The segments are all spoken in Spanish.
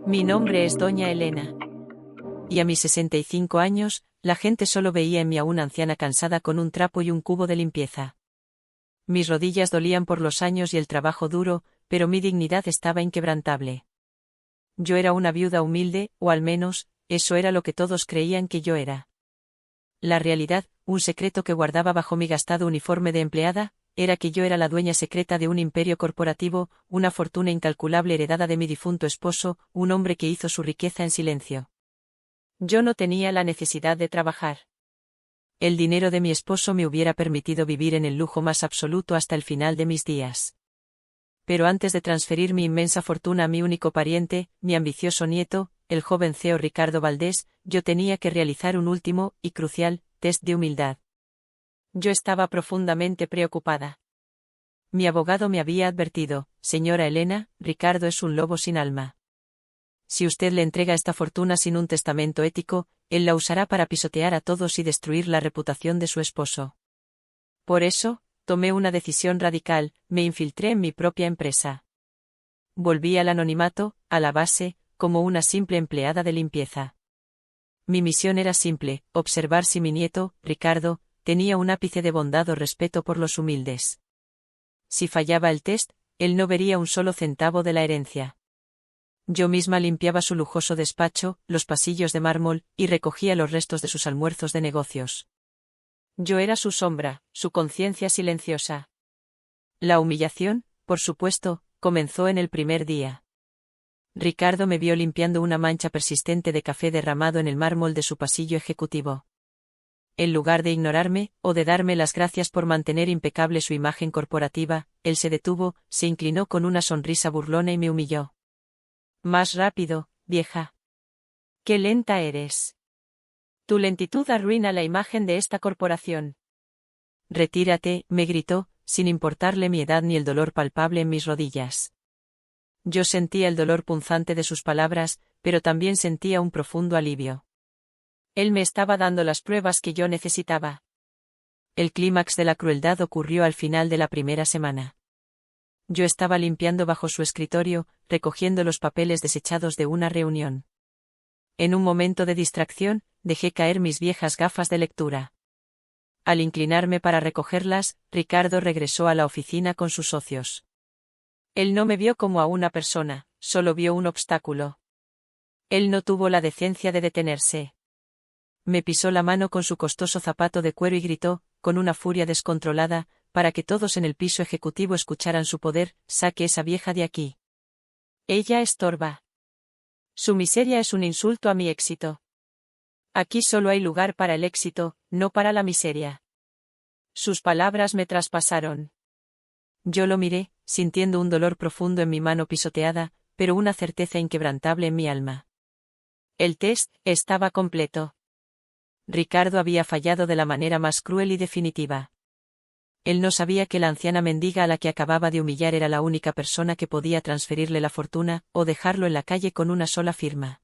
Mi nombre es Doña Elena. Y a mis 65 años, la gente solo veía en mí a una anciana cansada con un trapo y un cubo de limpieza. Mis rodillas dolían por los años y el trabajo duro, pero mi dignidad estaba inquebrantable. Yo era una viuda humilde, o al menos, eso era lo que todos creían que yo era. La realidad, un secreto que guardaba bajo mi gastado uniforme de empleada, era que yo era la dueña secreta de un imperio corporativo, una fortuna incalculable heredada de mi difunto esposo, un hombre que hizo su riqueza en silencio. Yo no tenía la necesidad de trabajar. El dinero de mi esposo me hubiera permitido vivir en el lujo más absoluto hasta el final de mis días. Pero antes de transferir mi inmensa fortuna a mi único pariente, mi ambicioso nieto, el joven CEO Ricardo Valdés, yo tenía que realizar un último, y crucial, test de humildad. Yo estaba profundamente preocupada. Mi abogado me había advertido: señora Elena, Ricardo es un lobo sin alma. Si usted le entrega esta fortuna sin un testamento ético, él la usará para pisotear a todos y destruir la reputación de su esposo. Por eso, tomé una decisión radical: me infiltré en mi propia empresa. Volví al anonimato, a la base, como una simple empleada de limpieza. Mi misión era simple: observar si mi nieto, Ricardo, tenía un ápice de bondad o respeto por los humildes. Si fallaba el test, él no vería un solo centavo de la herencia. Yo misma limpiaba su lujoso despacho, los pasillos de mármol, y recogía los restos de sus almuerzos de negocios. Yo era su sombra, su conciencia silenciosa. La humillación, por supuesto, comenzó en el primer día. Ricardo me vio limpiando una mancha persistente de café derramado en el mármol de su pasillo ejecutivo. En lugar de ignorarme, o de darme las gracias por mantener impecable su imagen corporativa, él se detuvo, se inclinó con una sonrisa burlona y me humilló. Más rápido, vieja. Qué lenta eres. Tu lentitud arruina la imagen de esta corporación. Retírate, me gritó, sin importarle mi edad ni el dolor palpable en mis rodillas. Yo sentía el dolor punzante de sus palabras, pero también sentía un profundo alivio. Él me estaba dando las pruebas que yo necesitaba. El clímax de la crueldad ocurrió al final de la primera semana. Yo estaba limpiando bajo su escritorio, recogiendo los papeles desechados de una reunión. En un momento de distracción, dejé caer mis viejas gafas de lectura. Al inclinarme para recogerlas, Ricardo regresó a la oficina con sus socios. Él no me vio como a una persona, solo vio un obstáculo. Él no tuvo la decencia de detenerse. Me pisó la mano con su costoso zapato de cuero y gritó, con una furia descontrolada, para que todos en el piso ejecutivo escucharan su poder: saque esa vieja de aquí. Ella estorba. Su miseria es un insulto a mi éxito. Aquí solo hay lugar para el éxito, no para la miseria. Sus palabras me traspasaron. Yo lo miré, sintiendo un dolor profundo en mi mano pisoteada, pero una certeza inquebrantable en mi alma. El test estaba completo. Ricardo había fallado de la manera más cruel y definitiva. Él no sabía que la anciana mendiga a la que acababa de humillar era la única persona que podía transferirle la fortuna, o dejarlo en la calle con una sola firma.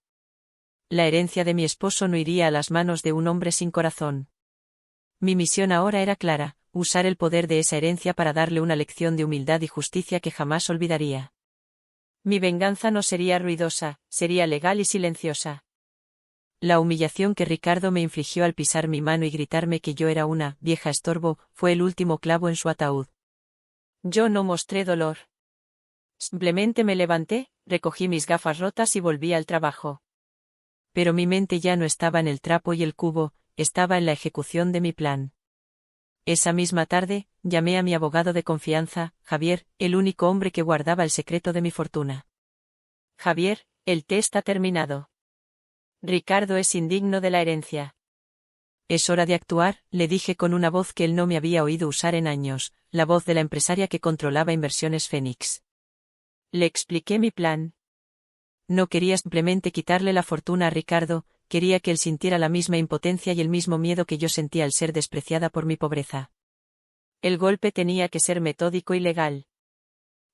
La herencia de mi esposo no iría a las manos de un hombre sin corazón. Mi misión ahora era clara: usar el poder de esa herencia para darle una lección de humildad y justicia que jamás olvidaría. Mi venganza no sería ruidosa, sería legal y silenciosa. La humillación que Ricardo me infligió al pisar mi mano y gritarme que yo era una vieja estorbo fue el último clavo en su ataúd. Yo no mostré dolor. Simplemente me levanté, recogí mis gafas rotas y volví al trabajo. Pero mi mente ya no estaba en el trapo y el cubo, estaba en la ejecución de mi plan. Esa misma tarde, llamé a mi abogado de confianza, Javier, el único hombre que guardaba el secreto de mi fortuna. Javier, el test ha terminado. Ricardo es indigno de la herencia. Es hora de actuar, le dije con una voz que él no me había oído usar en años, la voz de la empresaria que controlaba Inversiones Fénix. Le expliqué mi plan. No quería simplemente quitarle la fortuna a Ricardo, quería que él sintiera la misma impotencia y el mismo miedo que yo sentía al ser despreciada por mi pobreza. El golpe tenía que ser metódico y legal.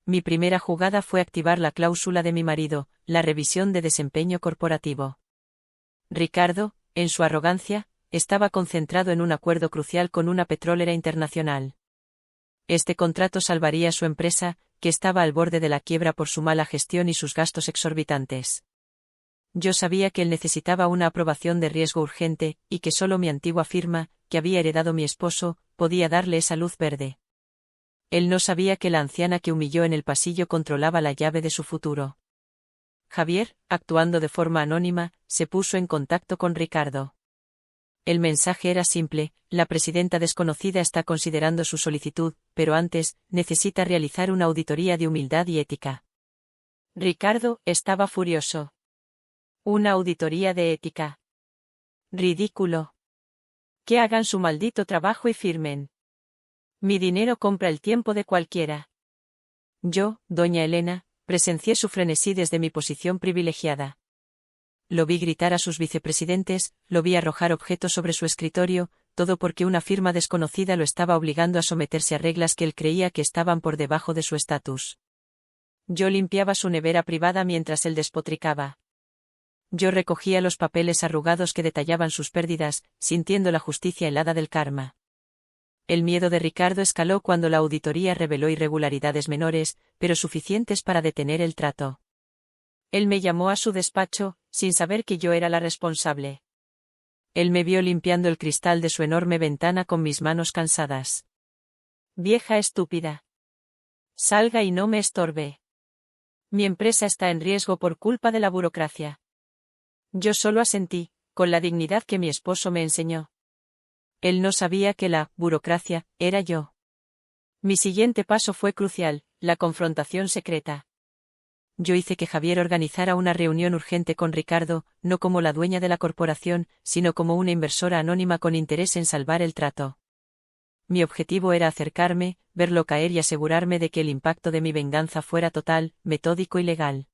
Mi primera jugada fue activar la cláusula de mi marido, la revisión de desempeño corporativo. Ricardo, en su arrogancia, estaba concentrado en un acuerdo crucial con una petrolera internacional. Este contrato salvaría a su empresa, que estaba al borde de la quiebra por su mala gestión y sus gastos exorbitantes. Yo sabía que él necesitaba una aprobación de riesgo urgente, y que solo mi antigua firma, que había heredado mi esposo, podía darle esa luz verde. Él no sabía que la anciana que humilló en el pasillo controlaba la llave de su futuro. Javier, actuando de forma anónima, se puso en contacto con Ricardo. El mensaje era simple: la presidenta desconocida está considerando su solicitud, pero antes, necesita realizar una auditoría de humildad y ética. Ricardo estaba furioso. Una auditoría de ética. Ridículo. Que hagan su maldito trabajo y firmen. Mi dinero compra el tiempo de cualquiera. Yo, doña Elena, presencié su frenesí desde mi posición privilegiada. Lo vi gritar a sus vicepresidentes, lo vi arrojar objetos sobre su escritorio, todo porque una firma desconocida lo estaba obligando a someterse a reglas que él creía que estaban por debajo de su estatus. Yo limpiaba su nevera privada mientras él despotricaba. Yo recogía los papeles arrugados que detallaban sus pérdidas, sintiendo la justicia helada del karma. El miedo de Ricardo escaló cuando la auditoría reveló irregularidades menores, pero suficientes para detener el trato. Él me llamó a su despacho, sin saber que yo era la responsable. Él me vio limpiando el cristal de su enorme ventana con mis manos cansadas. Vieja estúpida. Salga y no me estorbe. Mi empresa está en riesgo por culpa de la burocracia. Yo solo asentí, con la dignidad que mi esposo me enseñó. Él no sabía que la burocracia era yo. Mi siguiente paso fue crucial: la confrontación secreta. Yo hice que Javier organizara una reunión urgente con Ricardo, no como la dueña de la corporación, sino como una inversora anónima con interés en salvar el trato. Mi objetivo era acercarme, verlo caer y asegurarme de que el impacto de mi venganza fuera total, metódico y legal.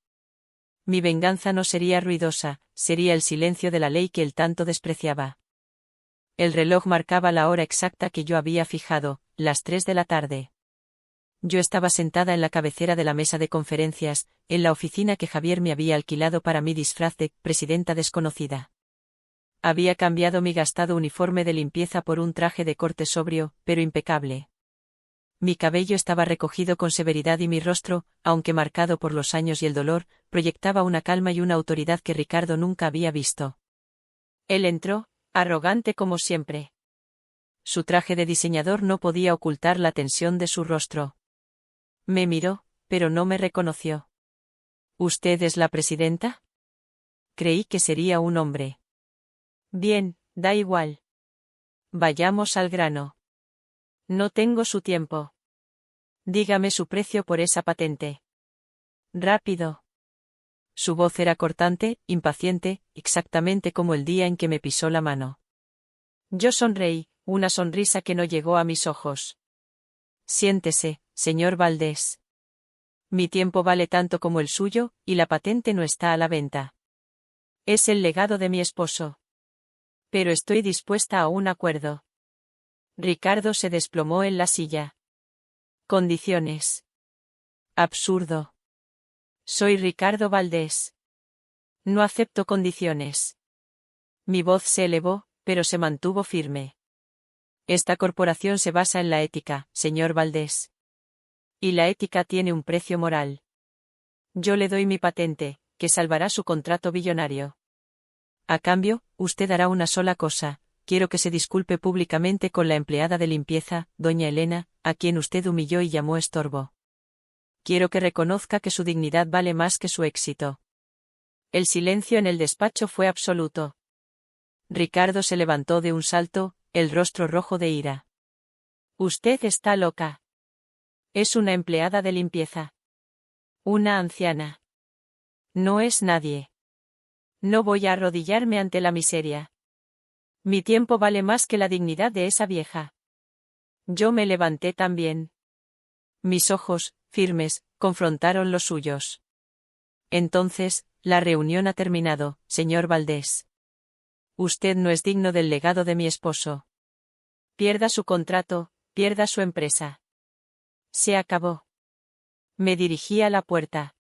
Mi venganza no sería ruidosa, sería el silencio de la ley que él tanto despreciaba. El reloj marcaba la hora exacta que yo había fijado, las 3 de la tarde. Yo estaba sentada en la cabecera de la mesa de conferencias, en la oficina que Javier me había alquilado para mi disfraz de presidenta desconocida. Había cambiado mi gastado uniforme de limpieza por un traje de corte sobrio, pero impecable. Mi cabello estaba recogido con severidad y mi rostro, aunque marcado por los años y el dolor, proyectaba una calma y una autoridad que Ricardo nunca había visto. Él entró, arrogante como siempre. Su traje de diseñador no podía ocultar la tensión de su rostro. Me miró, pero no me reconoció. ¿Usted es la presidenta? Creí que sería un hombre. Bien, da igual. Vayamos al grano. No tengo su tiempo. Dígame su precio por esa patente. Rápido. Su voz era cortante, impaciente, exactamente como el día en que me pisó la mano. Yo sonreí, una sonrisa que no llegó a mis ojos. Siéntese, señor Valdés. Mi tiempo vale tanto como el suyo, y la patente no está a la venta. Es el legado de mi esposo. Pero estoy dispuesta a un acuerdo. Ricardo se desplomó en la silla. Condiciones. Absurdo. Soy Ricardo Valdés. No acepto condiciones. Mi voz se elevó, pero se mantuvo firme. Esta corporación se basa en la ética, señor Valdés. Y la ética tiene un precio moral. Yo le doy mi patente, que salvará su contrato billonario. A cambio, usted hará una sola cosa: quiero que se disculpe públicamente con la empleada de limpieza, doña Elena, a quien usted humilló y llamó estorbo. Quiero que reconozca que su dignidad vale más que su éxito. El silencio en el despacho fue absoluto. Ricardo se levantó de un salto, el rostro rojo de ira. Usted está loca. Es una empleada de limpieza. Una anciana. No es nadie. No voy a arrodillarme ante la miseria. Mi tiempo vale más que la dignidad de esa vieja. Yo me levanté también. Mis ojos, firmes, confrontaron los suyos. Entonces, la reunión ha terminado, señor Valdés. Usted no es digno del legado de mi esposo. Pierda su contrato, pierda su empresa. Se acabó. Me dirigí a la puerta.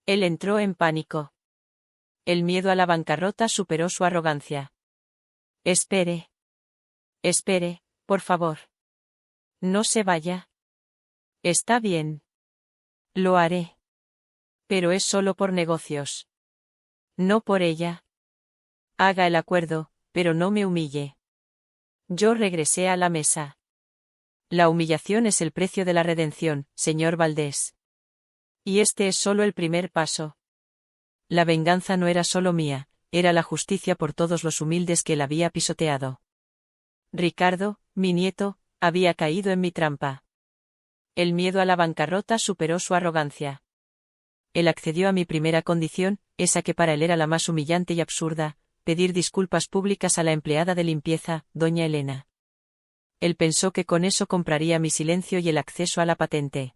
Él entró en pánico. El miedo a la bancarrota superó su arrogancia. Espere. Espere, por favor. No se vaya. Está bien. Lo haré. Pero es solo por negocios. No por ella. Haga el acuerdo, pero no me humille. Yo regresé a la mesa. La humillación es el precio de la redención, señor Valdés. Y este es solo el primer paso. La venganza no era solo mía, era la justicia por todos los humildes que él había pisoteado. Ricardo, mi nieto, había caído en mi trampa. El miedo a la bancarrota superó su arrogancia. Él accedió a mi primera condición, esa que para él era la más humillante y absurda, pedir disculpas públicas a la empleada de limpieza, doña Elena. Él pensó que con eso compraría mi silencio y el acceso a la patente.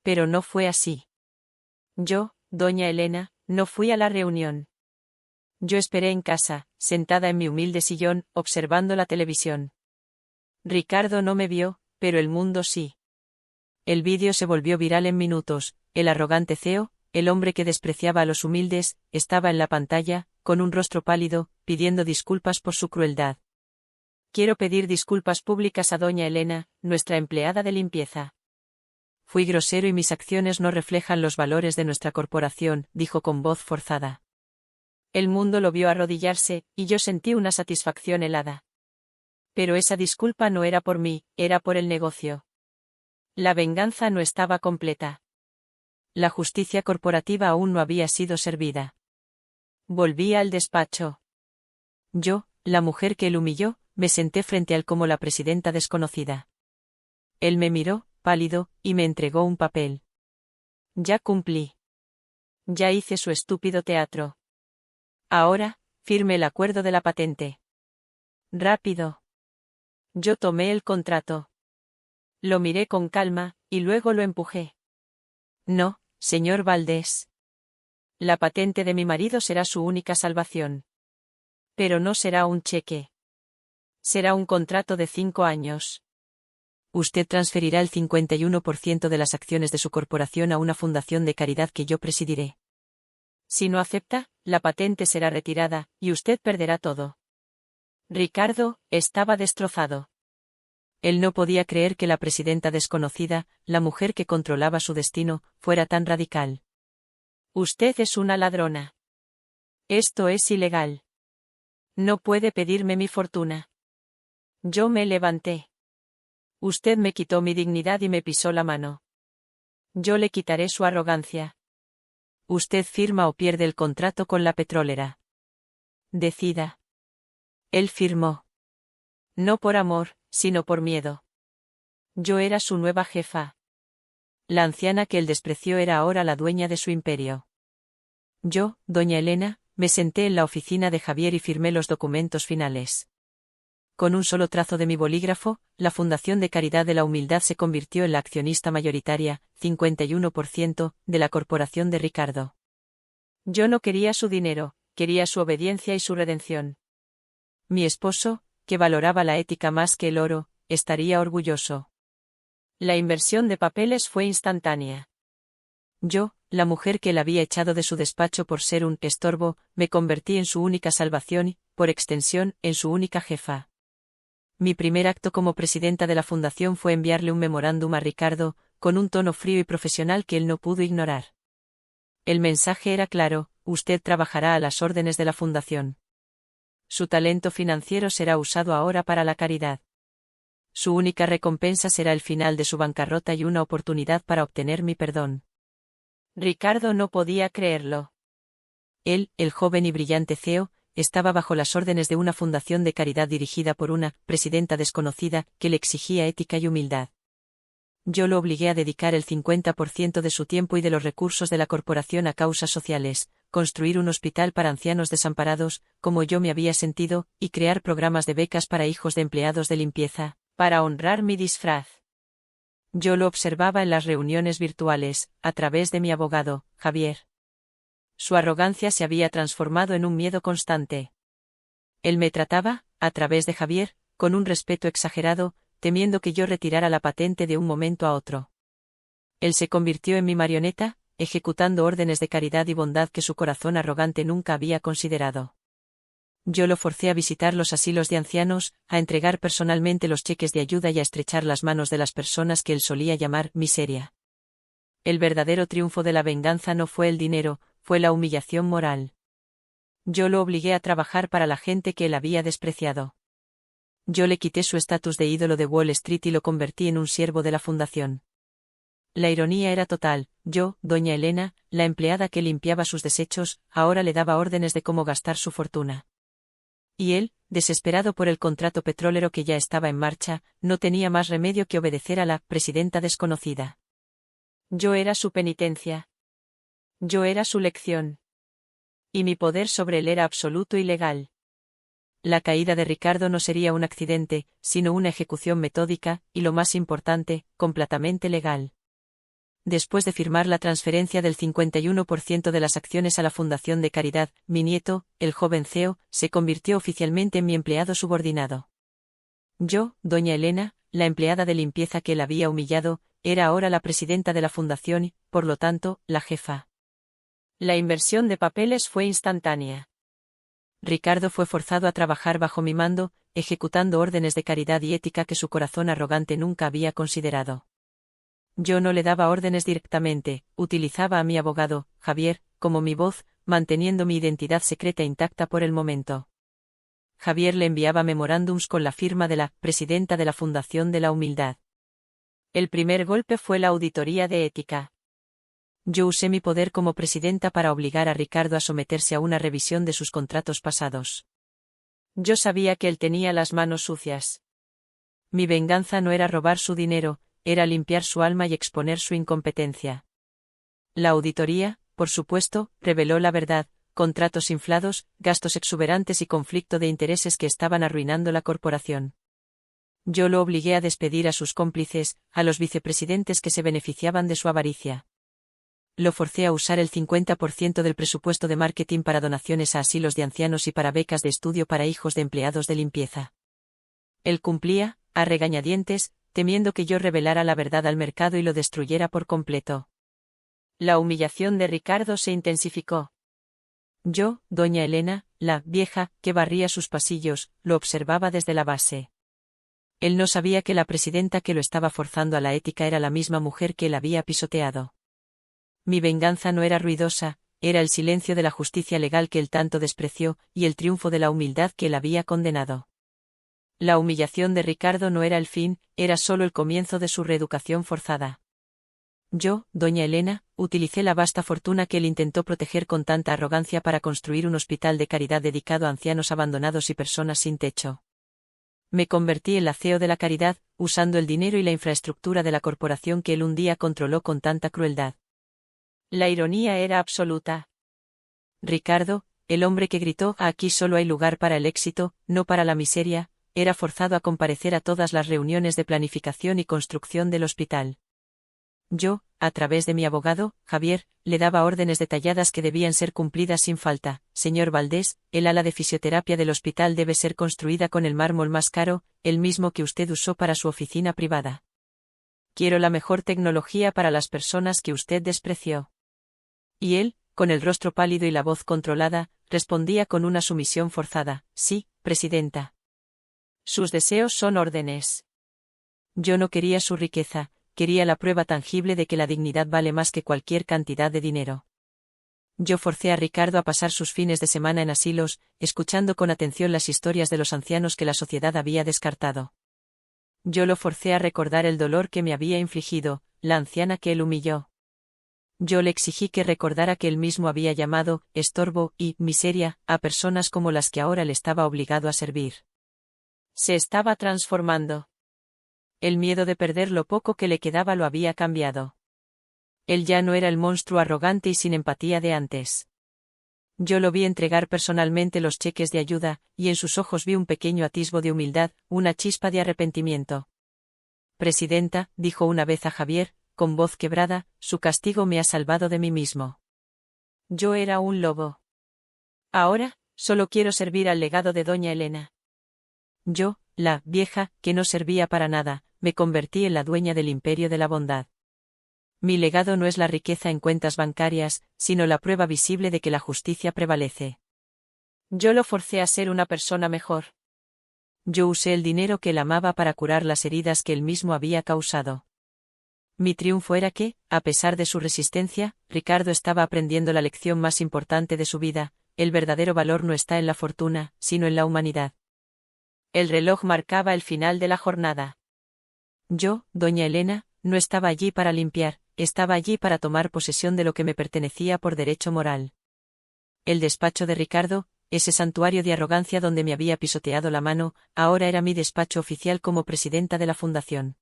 Pero no fue así. Yo, doña Elena, no fui a la reunión. Yo esperé en casa, sentada en mi humilde sillón, observando la televisión. Ricardo no me vio, pero el mundo sí. El vídeo se volvió viral en minutos. El arrogante CEO, el hombre que despreciaba a los humildes, estaba en la pantalla, con un rostro pálido, pidiendo disculpas por su crueldad. Quiero pedir disculpas públicas a doña Elena, nuestra empleada de limpieza. Fui grosero y mis acciones no reflejan los valores de nuestra corporación, dijo con voz forzada. El mundo lo vio arrodillarse, y yo sentí una satisfacción helada. Pero esa disculpa no era por mí, era por el negocio. La venganza no estaba completa. La justicia corporativa aún no había sido servida. Volví al despacho. Yo, la mujer que él humilló, me senté frente a él como la presidenta desconocida. Él me miró, pálido, y me entregó un papel. Ya cumplí. Ya hice su estúpido teatro. Ahora, firme el acuerdo de la patente. Rápido. Yo tomé el contrato. Lo miré con calma, y luego lo empujé. No, señor Valdés. La patente de mi marido será su única salvación. Pero no será un cheque. Será un contrato de 5 años. Usted transferirá el 51% de las acciones de su corporación a una fundación de caridad que yo presidiré. Si no acepta, la patente será retirada, y usted perderá todo. Ricardo estaba destrozado. Él no podía creer que la presidenta desconocida, la mujer que controlaba su destino, fuera tan radical. Usted es una ladrona. Esto es ilegal. No puede pedirme mi fortuna. Yo me levanté. Usted me quitó mi dignidad y me pisó la mano. Yo le quitaré su arrogancia. Usted firma o pierde el contrato con la petrolera. Decida. Él firmó. No por amor, sino por miedo. Yo era su nueva jefa. La anciana que él despreció era ahora la dueña de su imperio. Yo, doña Elena, me senté en la oficina de Javier y firmé los documentos finales. Con un solo trazo de mi bolígrafo, la Fundación de Caridad de la Humildad se convirtió en la accionista mayoritaria, 51%, de la corporación de Ricardo. Yo no quería su dinero, quería su obediencia y su redención. Mi esposo, que valoraba la ética más que el oro, estaría orgulloso. La inversión de papeles fue instantánea. Yo, la mujer que él había echado de su despacho por ser un estorbo, me convertí en su única salvación y, por extensión, en su única jefa. Mi primer acto como presidenta de la fundación fue enviarle un memorándum a Ricardo, con un tono frío y profesional que él no pudo ignorar. El mensaje era claro: usted trabajará a las órdenes de la fundación. Su talento financiero será usado ahora para la caridad. Su única recompensa será el final de su bancarrota y una oportunidad para obtener mi perdón. Ricardo no podía creerlo. Él, el joven y brillante CEO, estaba bajo las órdenes de una fundación de caridad dirigida por una presidenta desconocida que le exigía ética y humildad. Yo lo obligué a dedicar el 50% de su tiempo y de los recursos de la corporación a causas sociales, construir un hospital para ancianos desamparados, como yo me había sentido, y crear programas de becas para hijos de empleados de limpieza, para honrar mi disfraz. Yo lo observaba en las reuniones virtuales, a través de mi abogado, Javier. Su arrogancia se había transformado en un miedo constante. Él me trataba, a través de Javier, con un respeto exagerado, temiendo que yo retirara la patente de un momento a otro. Él se convirtió en mi marioneta, ejecutando órdenes de caridad y bondad que su corazón arrogante nunca había considerado. Yo lo forcé a visitar los asilos de ancianos, a entregar personalmente los cheques de ayuda y a estrechar las manos de las personas que él solía llamar miseria. El verdadero triunfo de la venganza no fue el dinero, fue la humillación moral. Yo lo obligué a trabajar para la gente que él había despreciado. Yo le quité su estatus de ídolo de Wall Street y lo convertí en un siervo de la fundación. La ironía era total. Yo, doña Elena, la empleada que limpiaba sus desechos, ahora le daba órdenes de cómo gastar su fortuna. Y él, desesperado por el contrato petrolero que ya estaba en marcha, no tenía más remedio que obedecer a la presidenta desconocida. Yo era su penitencia. Yo era su lección. Y mi poder sobre él era absoluto y legal. La caída de Ricardo no sería un accidente, sino una ejecución metódica, y lo más importante, completamente legal. Después de firmar la transferencia del 51% de las acciones a la Fundación de Caridad, mi nieto, el joven CEO, se convirtió oficialmente en mi empleado subordinado. Yo, doña Elena, la empleada de limpieza que él había humillado, era ahora la presidenta de la fundación y, por lo tanto, la jefa. La inversión de papeles fue instantánea. Ricardo fue forzado a trabajar bajo mi mando, ejecutando órdenes de caridad y ética que su corazón arrogante nunca había considerado. Yo no le daba órdenes directamente, utilizaba a mi abogado, Javier, como mi voz, manteniendo mi identidad secreta intacta por el momento. Javier le enviaba memorándums con la firma de la presidenta de la Fundación de la Humildad. El primer golpe fue la auditoría de ética. Yo usé mi poder como presidenta para obligar a Ricardo a someterse a una revisión de sus contratos pasados. Yo sabía que él tenía las manos sucias. Mi venganza no era robar su dinero, era limpiar su alma y exponer su incompetencia. La auditoría, por supuesto, reveló la verdad: contratos inflados, gastos exuberantes y conflicto de intereses que estaban arruinando la corporación. Yo lo obligué a despedir a sus cómplices, a los vicepresidentes que se beneficiaban de su avaricia. Lo forcé a usar el 50% del presupuesto de marketing para donaciones a asilos de ancianos y para becas de estudio para hijos de empleados de limpieza. Él cumplía, a regañadientes, temiendo que yo revelara la verdad al mercado y lo destruyera por completo. La humillación de Ricardo se intensificó. Yo, doña Elena, la vieja, que barría sus pasillos, lo observaba desde la base. Él no sabía que la presidenta que lo estaba forzando a la ética era la misma mujer que él había pisoteado. Mi venganza no era ruidosa, era el silencio de la justicia legal que él tanto despreció, y el triunfo de la humildad que él había condenado. La humillación de Ricardo no era el fin, era solo el comienzo de su reeducación forzada. Yo, doña Elena, utilicé la vasta fortuna que él intentó proteger con tanta arrogancia para construir un hospital de caridad dedicado a ancianos abandonados y personas sin techo. Me convertí en la CEO de la caridad, usando el dinero y la infraestructura de la corporación que él un día controló con tanta crueldad. La ironía era absoluta. Ricardo, el hombre que gritó «Aquí solo hay lugar para el éxito, no para la miseria», era forzado a comparecer a todas las reuniones de planificación y construcción del hospital. Yo, a través de mi abogado, Javier, le daba órdenes detalladas que debían ser cumplidas sin falta. Señor Valdés, el ala de fisioterapia del hospital debe ser construida con el mármol más caro, el mismo que usted usó para su oficina privada. Quiero la mejor tecnología para las personas que usted despreció. Y él, con el rostro pálido y la voz controlada, respondía con una sumisión forzada: sí, presidenta. Sus deseos son órdenes. Yo no quería su riqueza, quería la prueba tangible de que la dignidad vale más que cualquier cantidad de dinero. Yo forcé a Ricardo a pasar sus fines de semana en asilos, escuchando con atención las historias de los ancianos que la sociedad había descartado. Yo lo forcé a recordar el dolor que me había infligido, la anciana que él humilló. Yo le exigí que recordara que él mismo había llamado estorbo y miseria a personas como las que ahora le estaba obligado a servir. Se estaba transformando. El miedo de perder lo poco que le quedaba lo había cambiado. Él ya no era el monstruo arrogante y sin empatía de antes. Yo lo vi entregar personalmente los cheques de ayuda, y en sus ojos vi un pequeño atisbo de humildad, una chispa de arrepentimiento. Presidenta, dijo una vez a Javier, con voz quebrada, su castigo me ha salvado de mí mismo. Yo era un lobo. Ahora, solo quiero servir al legado de doña Elena. Yo, la vieja, que no servía para nada, me convertí en la dueña del imperio de la bondad. Mi legado no es la riqueza en cuentas bancarias, sino la prueba visible de que la justicia prevalece. Yo lo forcé a ser una persona mejor. Yo usé el dinero que él amaba para curar las heridas que él mismo había causado. Mi triunfo era que, a pesar de su resistencia, Ricardo estaba aprendiendo la lección más importante de su vida: el verdadero valor no está en la fortuna, sino en la humanidad. El reloj marcaba el final de la jornada. Yo, doña Elena, no estaba allí para limpiar, estaba allí para tomar posesión de lo que me pertenecía por derecho moral. El despacho de Ricardo, ese santuario de arrogancia donde me había pisoteado la mano, ahora era mi despacho oficial como presidenta de la fundación.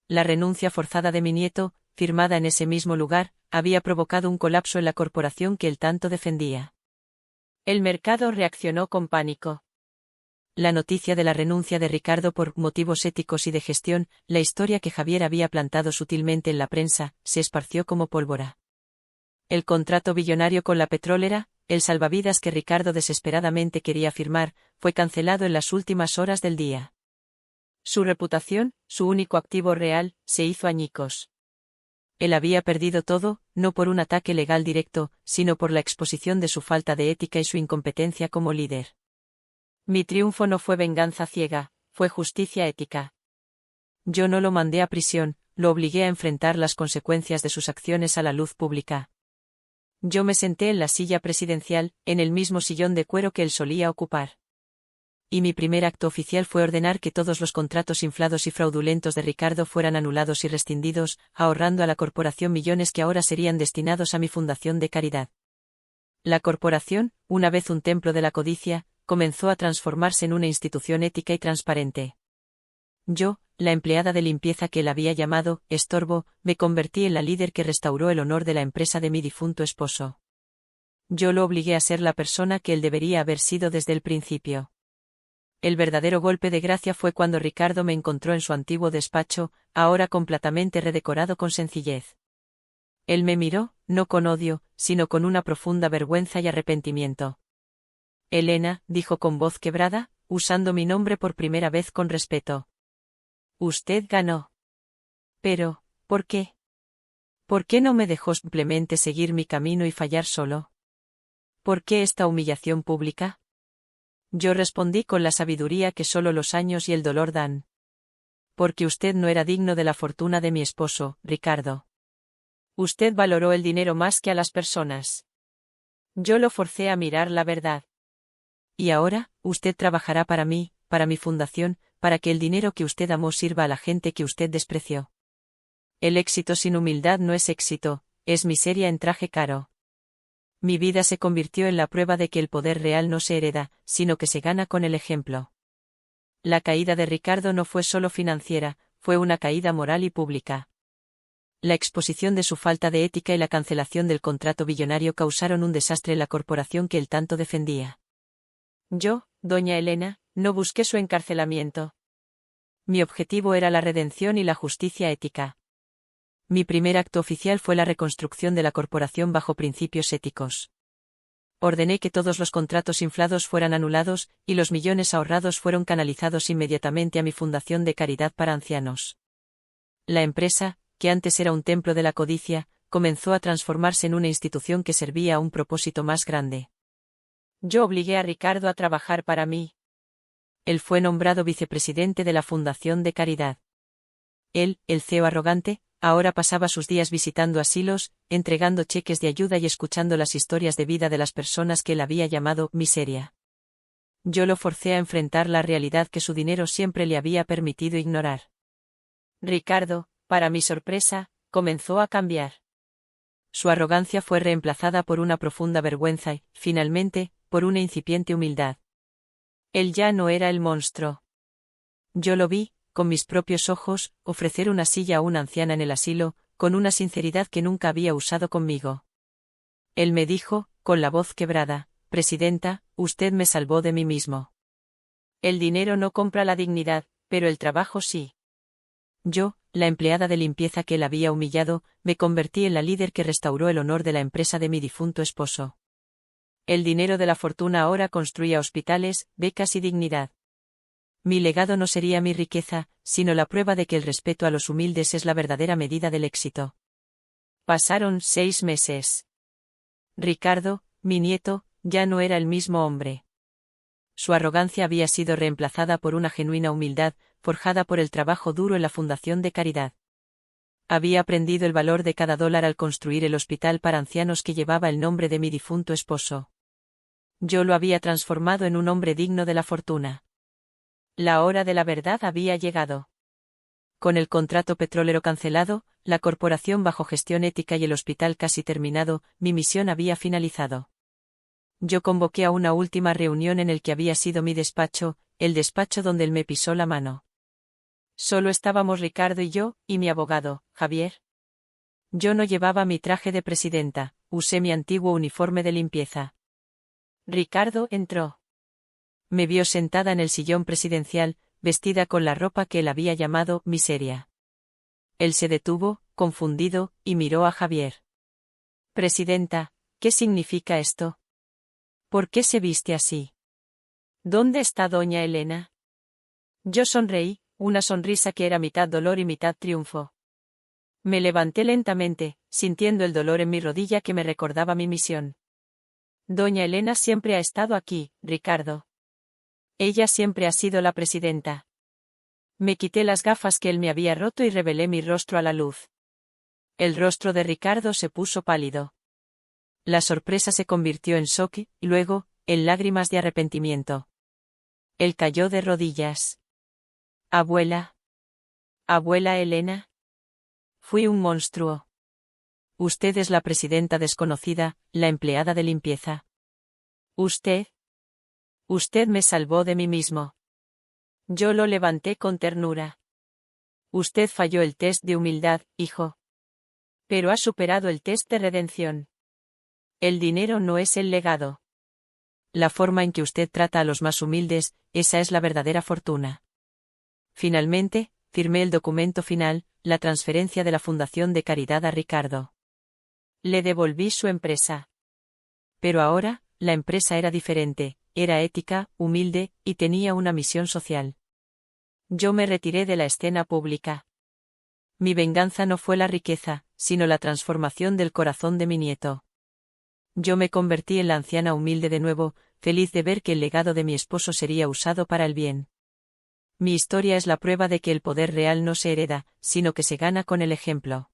La renuncia forzada de mi nieto, firmada en ese mismo lugar, había provocado un colapso en la corporación que él tanto defendía. El mercado reaccionó con pánico. La noticia de la renuncia de Ricardo por motivos éticos y de gestión, la historia que Javier había plantado sutilmente en la prensa, se esparció como pólvora. El contrato billonario con la petrolera, el salvavidas que Ricardo desesperadamente quería firmar, fue cancelado en las últimas horas del día. Su reputación, su único activo real, se hizo añicos. Él había perdido todo, no por un ataque legal directo, sino por la exposición de su falta de ética y su incompetencia como líder. Mi triunfo no fue venganza ciega, fue justicia ética. Yo no lo mandé a prisión, lo obligué a enfrentar las consecuencias de sus acciones a la luz pública. Yo me senté en la silla presidencial, en el mismo sillón de cuero que él solía ocupar. Y mi primer acto oficial fue ordenar que todos los contratos inflados y fraudulentos de Ricardo fueran anulados y rescindidos, ahorrando a la corporación millones que ahora serían destinados a mi fundación de caridad. La corporación, una vez un templo de la codicia, comenzó a transformarse en una institución ética y transparente. Yo, la empleada de limpieza que él había llamado estorbo, me convertí en la líder que restauró el honor de la empresa de mi difunto esposo. Yo lo obligué a ser la persona que él debería haber sido desde el principio. El verdadero golpe de gracia fue cuando Ricardo me encontró en su antiguo despacho, ahora completamente redecorado con sencillez. Él me miró, no con odio, sino con una profunda vergüenza y arrepentimiento. Elena, dijo con voz quebrada, usando mi nombre por primera vez con respeto. Usted ganó. Pero, ¿por qué? ¿Por qué no me dejó simplemente seguir mi camino y fallar solo? ¿Por qué esta humillación pública? Yo respondí con la sabiduría que solo los años y el dolor dan. Porque usted no era digno de la fortuna de mi esposo, Ricardo. Usted valoró el dinero más que a las personas. Yo lo forcé a mirar la verdad. Y ahora, usted trabajará para mí, para mi fundación, para que el dinero que usted amó sirva a la gente que usted despreció. El éxito sin humildad no es éxito, es miseria en traje caro. Mi vida se convirtió en la prueba de que el poder real no se hereda, sino que se gana con el ejemplo. La caída de Ricardo no fue solo financiera, fue una caída moral y pública. La exposición de su falta de ética y la cancelación del contrato billonario causaron un desastre en la corporación que él tanto defendía. Yo, doña Elena, no busqué su encarcelamiento. Mi objetivo era la redención y la justicia ética. Mi primer acto oficial fue la reconstrucción de la corporación bajo principios éticos. Ordené que todos los contratos inflados fueran anulados, y los millones ahorrados fueron canalizados inmediatamente a mi fundación de caridad para ancianos. La empresa, que antes era un templo de la codicia, comenzó a transformarse en una institución que servía a un propósito más grande. Yo obligué a Ricardo a trabajar para mí. Él fue nombrado vicepresidente de la Fundación de Caridad. Él, el CEO arrogante, ahora pasaba sus días visitando asilos, entregando cheques de ayuda y escuchando las historias de vida de las personas que él había llamado miseria. Yo lo forcé a enfrentar la realidad que su dinero siempre le había permitido ignorar. Ricardo, para mi sorpresa, comenzó a cambiar. Su arrogancia fue reemplazada por una profunda vergüenza y, finalmente, por una incipiente humildad. Él ya no era el monstruo. Yo lo vi, con mis propios ojos, ofrecer una silla a una anciana en el asilo, con una sinceridad que nunca había usado conmigo. Él me dijo, con la voz quebrada, Presidenta, usted me salvó de mí mismo. El dinero no compra la dignidad, pero el trabajo sí. Yo, la empleada de limpieza que él había humillado, me convertí en la líder que restauró el honor de la empresa de mi difunto esposo. El dinero de la fortuna ahora construía hospitales, becas y dignidad. Mi legado no sería mi riqueza, sino la prueba de que el respeto a los humildes es la verdadera medida del éxito. Pasaron 6 meses. Ricardo, mi nieto, ya no era el mismo hombre. Su arrogancia había sido reemplazada por una genuina humildad, forjada por el trabajo duro en la fundación de caridad. Había aprendido el valor de cada dólar al construir el hospital para ancianos que llevaba el nombre de mi difunto esposo. Yo lo había transformado en un hombre digno de la fortuna. La hora de la verdad había llegado. Con el contrato petrolero cancelado, la corporación bajo gestión ética y el hospital casi terminado, mi misión había finalizado. Yo convoqué a una última reunión en el que había sido mi despacho, el despacho donde él me pisó la mano. Solo estábamos Ricardo y yo, y mi abogado, Javier. Yo no llevaba mi traje de presidenta, usé mi antiguo uniforme de limpieza. Ricardo entró. Me vio sentada en el sillón presidencial, vestida con la ropa que él había llamado miseria. Él se detuvo, confundido, y miró a Javier. Presidenta, ¿qué significa esto? ¿Por qué se viste así? ¿Dónde está doña Elena? Yo sonreí, una sonrisa que era mitad dolor y mitad triunfo. Me levanté lentamente, sintiendo el dolor en mi rodilla que me recordaba mi misión. Doña Elena siempre ha estado aquí, Ricardo. Ella siempre ha sido la presidenta. Me quité las gafas que él me había roto y revelé mi rostro a la luz. El rostro de Ricardo se puso pálido. La sorpresa se convirtió en shock y, luego, en lágrimas de arrepentimiento. Él cayó de rodillas. Abuela. Abuela Elena. Fui un monstruo. Usted es la presidenta desconocida, la empleada de limpieza. Usted. Usted me salvó de mí mismo. Yo lo levanté con ternura. Usted falló el test de humildad, hijo. Pero ha superado el test de redención. El dinero no es el legado. La forma en que usted trata a los más humildes, esa es la verdadera fortuna. Finalmente, firmé el documento final, la transferencia de la Fundación de Caridad a Ricardo. Le devolví su empresa. Pero ahora, la empresa era diferente, era ética, humilde, y tenía una misión social. Yo me retiré de la escena pública. Mi venganza no fue la riqueza, sino la transformación del corazón de mi nieto. Yo me convertí en la anciana humilde de nuevo, feliz de ver que el legado de mi esposo sería usado para el bien. Mi historia es la prueba de que el poder real no se hereda, sino que se gana con el ejemplo.